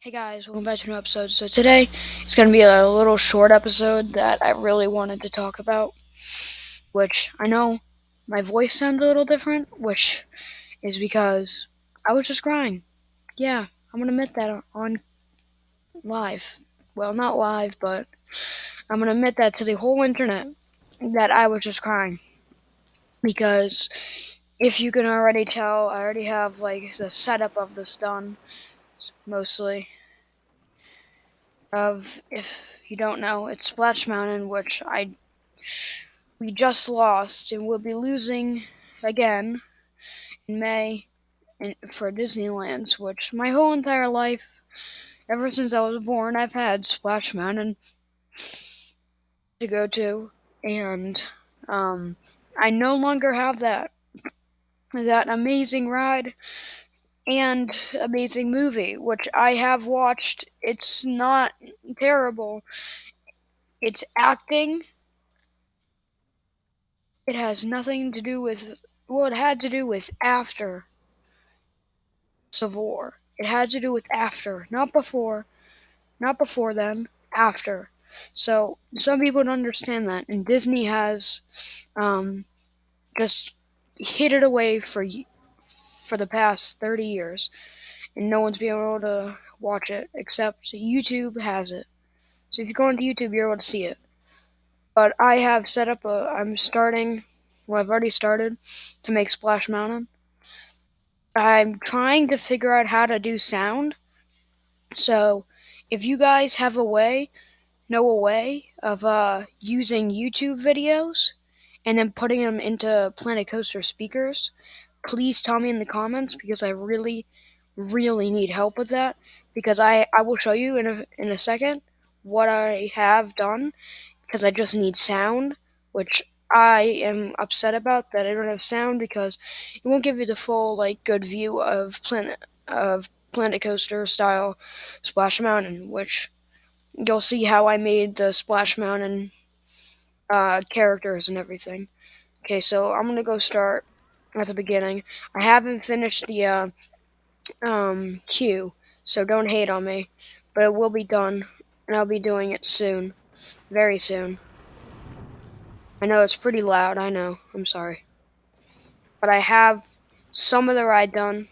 Hey guys, welcome back to a new episode. So today it's going to be a little short episode that I really wanted to talk about, which I know my voice sounds a little different, which is because I was just crying. Yeah, I'm going to admit that on live. Well, not live, but I'm going to admit that to the whole internet that I was just crying. Because if you can already tell, I already have like the setup of this done, mostly. If you don't know, it's Splash Mountain, which we just lost and we'll be losing again in May for Disneyland's, which my whole entire life, ever since I was born, I've had Splash Mountain to go to, and I no longer have that amazing ride and amazing movie, which I have watched. It's not terrible. It's acting. It has nothing to do with, well, it had to do with after Civil. It had to do with after, not before then, after. So some people don't understand that, and Disney has um, just hid it away for the past 30 years, and no one's been able to watch it except YouTube has it. So if you go into YouTube, you're able to see it. But I have set up I'm starting. Well, I've already started to make Splash Mountain. I'm trying to figure out how to do sound. So, if you guys have know a way of using YouTube videos and then putting them into Planet Coaster speakers, please tell me in the comments because I really, really need help with that. Because I will show you in a second what I have done because I just need sound, which I am upset about that I don't have sound because it won't give you the full good view of Planet Coaster style Splash Mountain, which you'll see how I made the Splash Mountain characters and everything. Okay, so I'm gonna go start at the beginning. I haven't finished the queue, so don't hate on me, but it will be done, and I'll be doing it soon, very soon. I know it's pretty loud. I know. I'm sorry, but I have some of the ride done,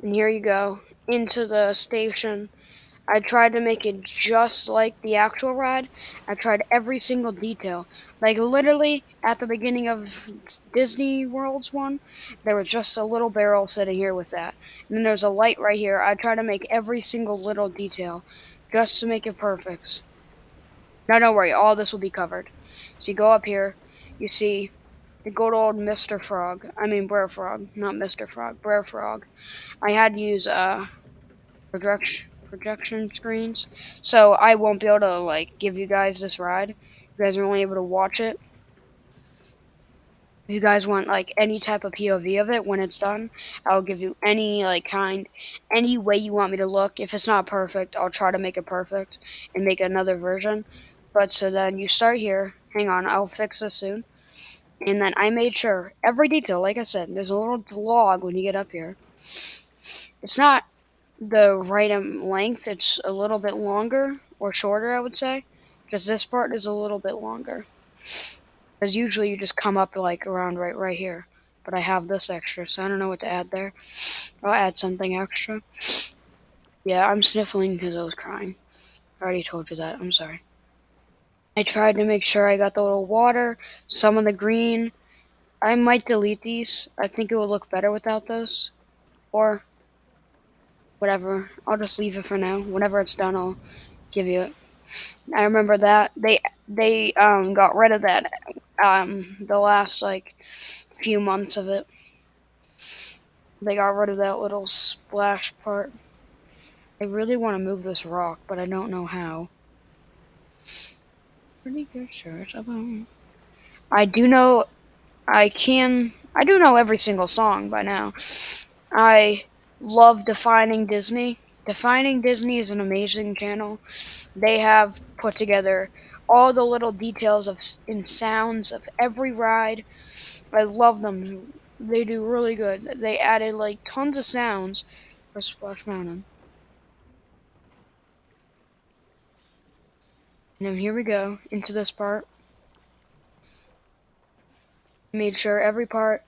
and here you go into the station. I tried to make it just like the actual ride. I tried every single detail. Like literally at the beginning of Disney World's one, there was just a little barrel sitting here with that. And then there's a light right here. I tried to make every single little detail just to make it perfect. Now don't worry, all this will be covered. So you go up here, you see the good old Mr. Frog. I mean Brer Frog, not Mr. Frog, Brer Frog. I had to use projection screens, so I won't be able to give you guys this ride. You guys are only able to watch it. If you guys want any type of POV of it when it's done, I'll give you any any way you want me to look. If it's not perfect, I'll try to make it perfect and make another version. But so then you start here. Hang on, I'll fix this soon. And then I made sure every detail, like I said, there's a little log when you get up here. It's not the right length, it's a little bit longer or shorter, I would say. Just this part is a little bit longer. Because usually you just come up around right here. But I have this extra, so I don't know what to add there. I'll add something extra. Yeah, I'm sniffling because I was crying. I already told you that. I'm sorry. I tried to make sure I got the little water, some of the green. I might delete these. I think it would look better without those. Or whatever. I'll just leave it for now. Whenever it's done, I'll give you it. I remember that they got rid of that the last few months of it. They got rid of that little splash part. I really want to move this rock, but I don't know how. Pretty good shirt. I do know I do know every single song by now. I love Defining Disney. Defining Disney is an amazing channel. They have put together all the little details in sounds of every ride. I love them. They do really good. They added tons of sounds for Splash Mountain. And then here we go into this part. Made sure every part,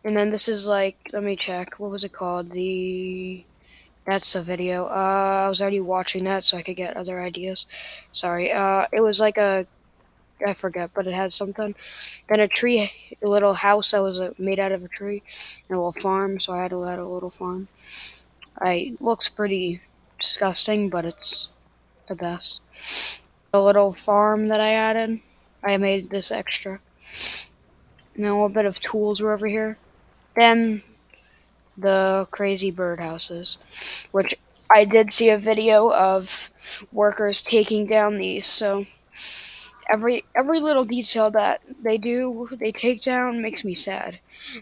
and then this is like, let me check. What was it called? That's a video. I was already watching that, so I could get other ideas. Sorry. It was like I forget, but it has something. Then a tree, a little house that was made out of a tree, and a little farm. So I had to add a little farm. Looks pretty disgusting, but it's the best. The little farm that I added, I made this extra. And then a little bit of tools were over here. Then the crazy birdhouses, which I did see a video of workers taking down these. So every little detail that they take down makes me sad.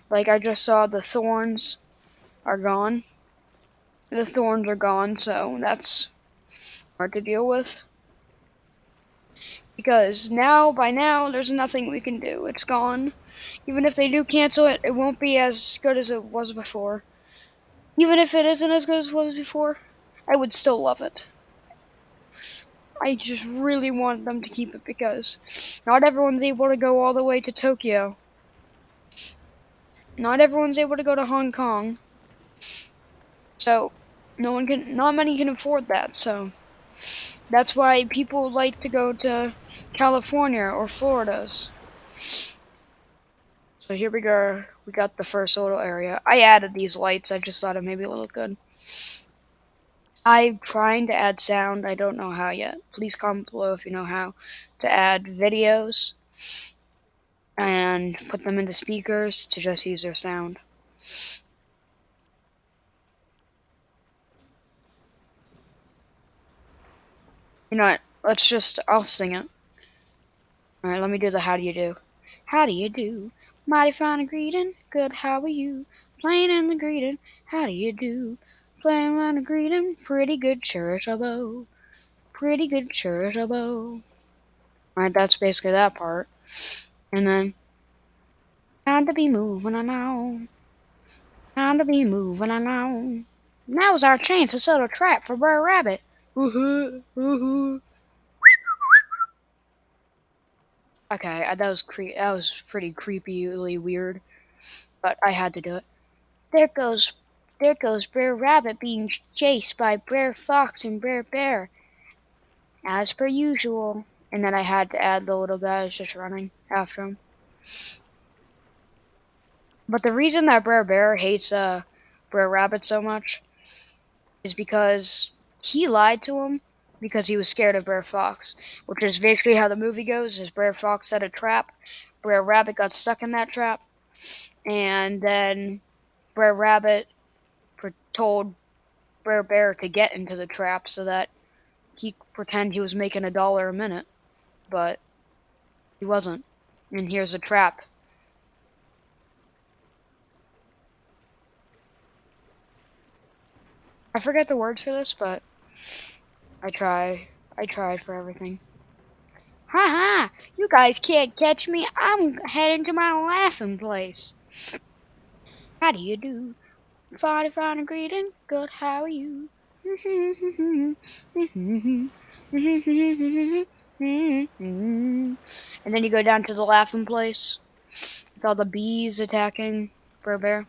Like I just saw the thorns are gone. The thorns are gone, so that's hard to deal with. Because by now, there's nothing we can do. It's gone. Even if they do cancel it, it won't be as good as it was before. Even if it isn't as good as it was before, I would still love it. I just really want them to keep it because not everyone's able to go all the way to Tokyo. Not everyone's able to go to Hong Kong. So not many can afford that. So that's why people like to go to California or Florida's. So here we go. We got the first little area. I added these lights. I just thought it maybe would look good. I'm trying to add sound. I don't know how yet. Please comment below if you know how to add videos and put them into speakers to just use their sound. You know what? I'll sing it. Alright, let me do the how do you do. How do you do? Mighty fine and greeting. Good, how are you? Plain in the greeting. How do you do? Plain in the greeting. Pretty good charitable. Pretty good charitable. Alright, that's basically that part. And then, time to be moving on. Time to be moving on. Now's our chance to set a trap for Brer Rabbit. Woohoo! Woohoo! Okay, that was pretty creepily weird, but I had to do it. There goes, there goes Brer Rabbit being chased by Brer Fox and Brer Bear, as per usual. And then I had to add the little guys just running after him. But the reason that Brer Bear hates Brer Rabbit so much is because he lied to him because he was scared of Brer Fox, which is basically how the movie goes. Is Brer Fox set a trap, Brer Rabbit got stuck in that trap, and then Brer Rabbit told Brer Bear to get into the trap so that he could pretend he was making $1 a minute, but he wasn't. And here's a trap. I forget the words for this, but I tried for everything. Ha ha! You guys can't catch me. I'm heading to my laughing place. How do you do? Fine and greeting. Good, how are you? And then you go down to the laughing place. It's all the bees attacking Brer Bear.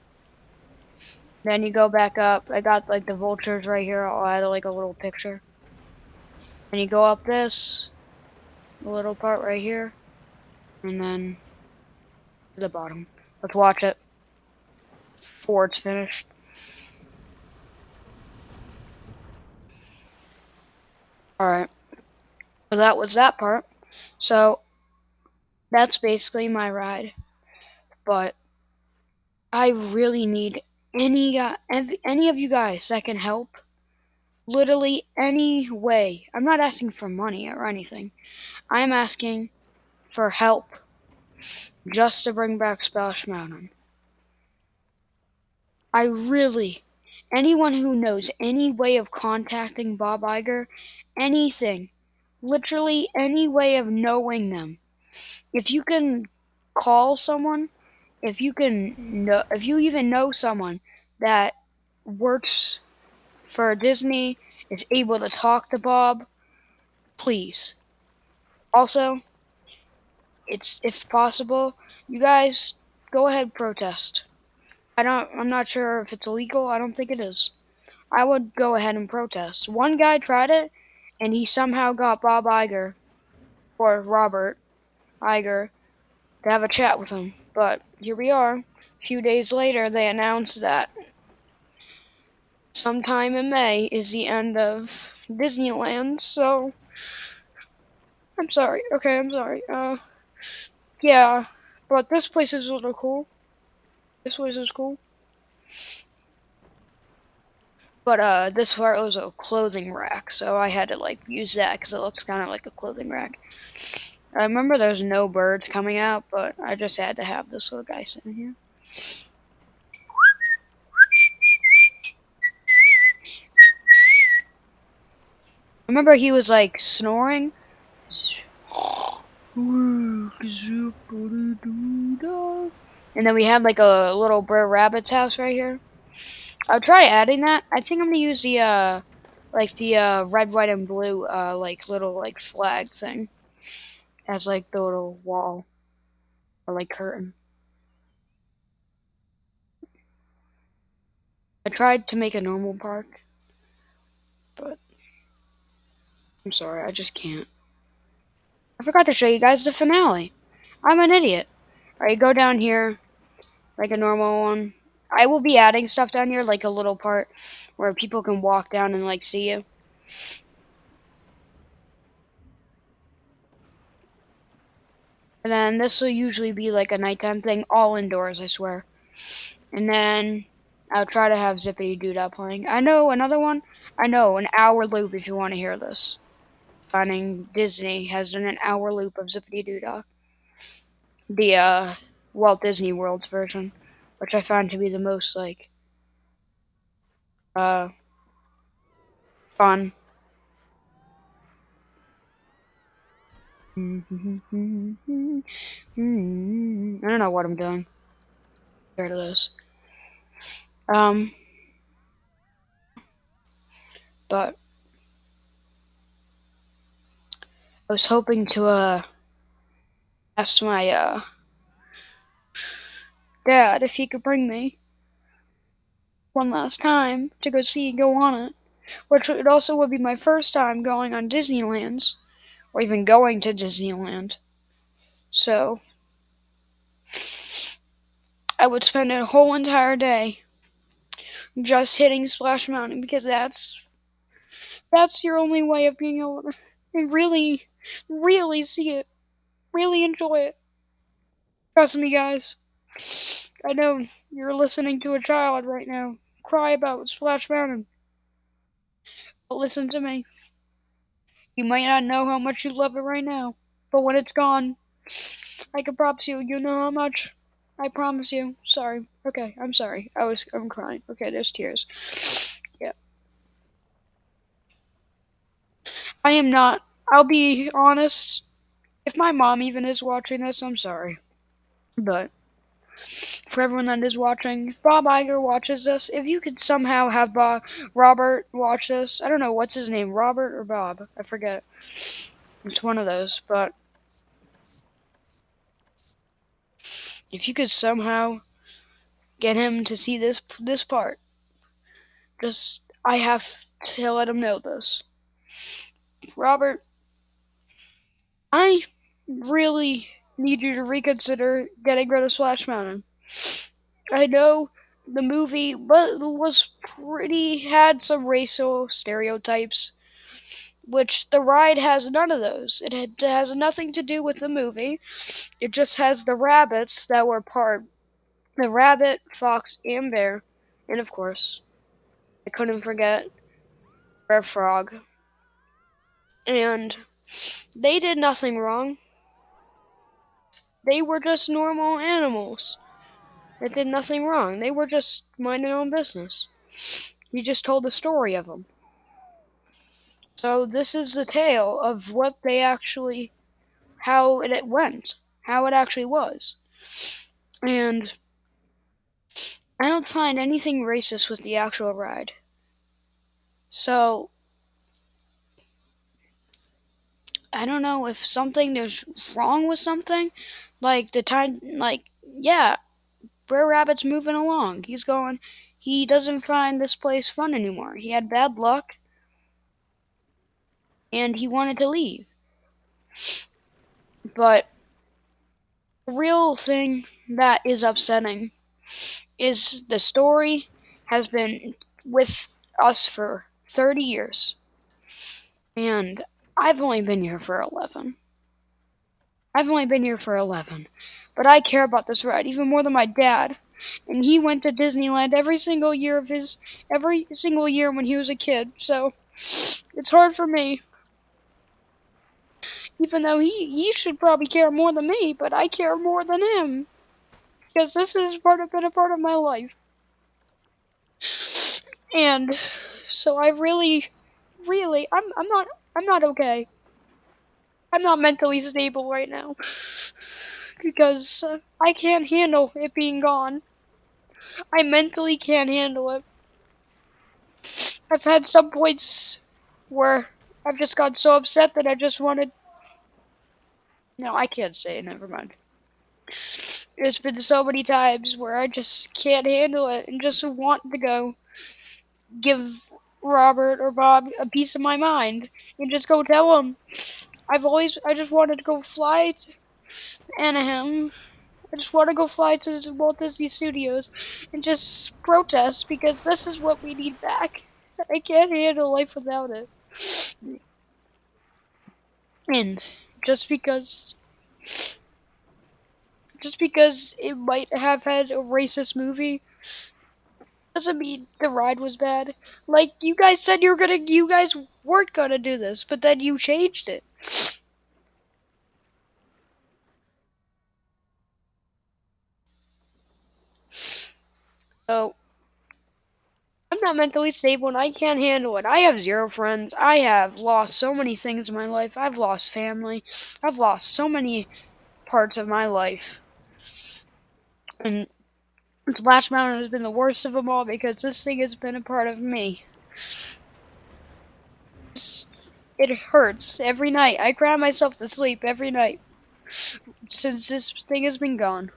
Then you go back up. I got like the vultures right here. I'll add like a little picture. And you go up this little part right here. And then to the bottom. Let's watch it before it's finished. Alright. So that was that part. So that's basically my ride. But I really need any of you guys that can help. Literally any way. I'm not asking for money or anything. I'm asking for help just to bring back Splash Mountain. Anyone who knows any way of contacting Bob Iger, anything, literally any way of knowing them. If you can call someone, if you even know someone that works for Disney, is able to talk to Bob, please. Also, it's if possible, you guys go ahead protest. I'm not sure if it's illegal. I don't think it is. I would go ahead and protest. One guy tried it, and he somehow got Bob Iger or Robert Iger to have a chat with him. But here we are. A few days later, they announced that sometime in May is the end of Disneyland. So I'm sorry. Okay, I'm sorry. Yeah, but this place is a little cool. This place is cool. But this part was a clothing rack, so I had to like use that because it looks kind of like a clothing rack. I remember there's no birds coming out, but I just had to have this little guy sitting here. I remember he was like snoring. And then we had like a little Brer Rabbit's house right here. I'll try adding that. I think I'm gonna use the red, white, and blue like little like flag thing as like the little wall or like curtain. I tried to make a normal park, but I'm sorry, I just can't. I forgot to show you guys the finale. I'm an idiot. Alright, go down here like a normal one. I will be adding stuff down here, like a little part where people can walk down and like see you. And then this will usually be like a nighttime thing, all indoors, I swear. And then I'll try to have Zippity Doo playing. I know another one. I know an hour loop if you want to hear this. Finding Disney has done an hour loop of Zippity Doo the Walt Disney World's version, which I found to be the most like uh fun. I don't know what I'm doing. Scared of this. Um, but I was hoping to ask my dad if he could bring me one last time to go on it, which it also would be my first time going on Disneyland's or even going to Disneyland. So I would spend a whole entire day just hitting Splash Mountain because that's your only way of being able to really, really see it, really enjoy it. Trust me, guys. I know you're listening to a child right now cry about Splash Mountain, but listen to me. You might not know how much you love it right now, but when it's gone, I can promise you, you know how much. I promise you. Sorry. Okay, I'm sorry. I'm crying. Okay, there's tears. Yeah. I am not. I'll be honest. If my mom even is watching this, I'm sorry. But for everyone that is watching, if Bob Iger watches this, if you could somehow have Robert watch this, I don't know what's his name, Robert or Bob, I forget. It's one of those, but if you could somehow get him to see this part, just I have to let him know this. Robert, I really need you to reconsider getting rid of Splash Mountain. I know the movie was pretty had some racial stereotypes, which the ride has none of those. Has nothing to do with the movie. It just has the rabbits that were part the rabbit, fox, and bear, and of course, I couldn't forget Bear Frog. And they did nothing wrong. They were just normal animals that did nothing wrong. They were just minding their own business. You just told the story of them. So this is the tale of what they actually, how it went, how it actually was. And I don't find anything racist with the actual ride. So I don't know if something there's wrong with something. Like the time, like yeah, Brer Rabbit's moving along. He's going. He doesn't find this place fun anymore. He had bad luck, and he wanted to leave. But the real thing that is upsetting is the story has been with us for 30 years, and I've only been here for 11. I've only been here for 11, but I care about this ride even more than my dad. And he went to Disneyland every single year when he was a kid. So it's hard for me, even though he should probably care more than me, but I care more than him because this has been a part of my life. And so I really, I'm not okay. I'm not mentally stable right now because I can't handle it being gone. I mentally can't handle it. I've had some points where I've just got so upset that I just wanted. No, I can't say it, never mind. There's been so many times where I just can't handle it and just want to go give Robert or Bob a piece of my mind and just go tell them. I just wanted to go fly to Anaheim. I just want to go fly to the Walt Disney Studios and just protest because this is what we need back. I can't handle life without it. And just because just because it might have had a racist movie doesn't mean the ride was bad. Like you guys said you guys weren't gonna do this, but then you changed it. So I'm not mentally stable and I can't handle it. I have zero friends. I have lost so many things in my life. I've lost family. I've lost so many parts of my life. And Splash Mountain has been the worst of them all because this thing has been a part of me. It hurts every night. I cry myself to sleep every night since this thing has been gone.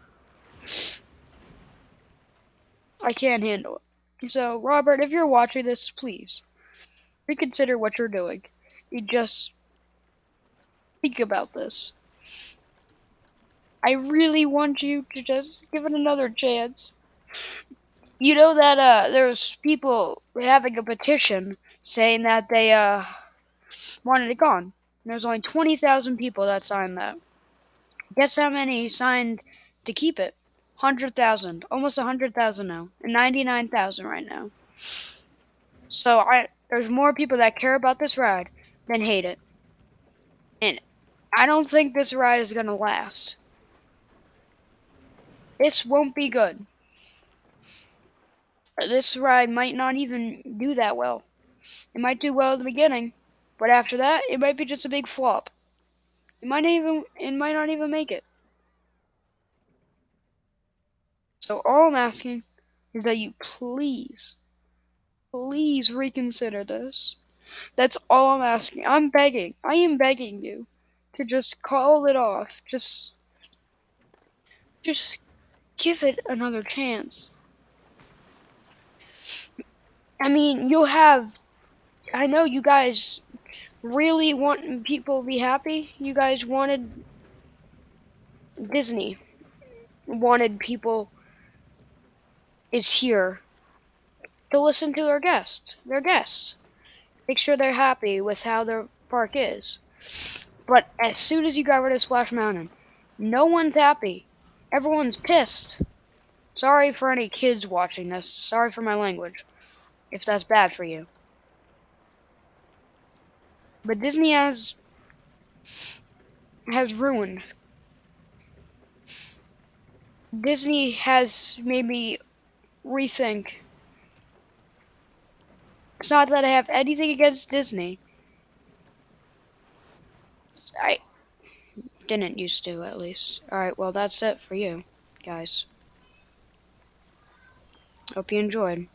I can't handle it. So, Robert, if you're watching this, please reconsider what you're doing. You just think about this. I really want you to just give it another chance. You know that there's people having a petition saying that they wanted it gone. And there's only 20,000 people that signed that. Guess how many signed to keep it? 100,000, almost 100,000 now, and 99,000 right now. So there's more people that care about this ride than hate it, and I don't think this ride is gonna last. This won't be good. This ride might not even do that well. It might do well at the beginning, but after that, it might be just a big flop. It might not even make it. So all I'm asking is that you please reconsider this. That's all I'm asking. I'm begging. I am begging you to just call it off. Just give it another chance. I mean, I know you guys really want people to be happy. You guys wanted Disney wanted people is here to listen to their guests. Make sure they're happy with how their park is. But as soon as you got rid of Splash Mountain, no one's happy. Everyone's pissed. Sorry for any kids watching this. Sorry for my language, if that's bad for you. But Disney has ruined. Disney has made me rethink. It's not that I have anything against Disney. I didn't used to, at least. Alright, well, that's it for you, guys. Hope you enjoyed.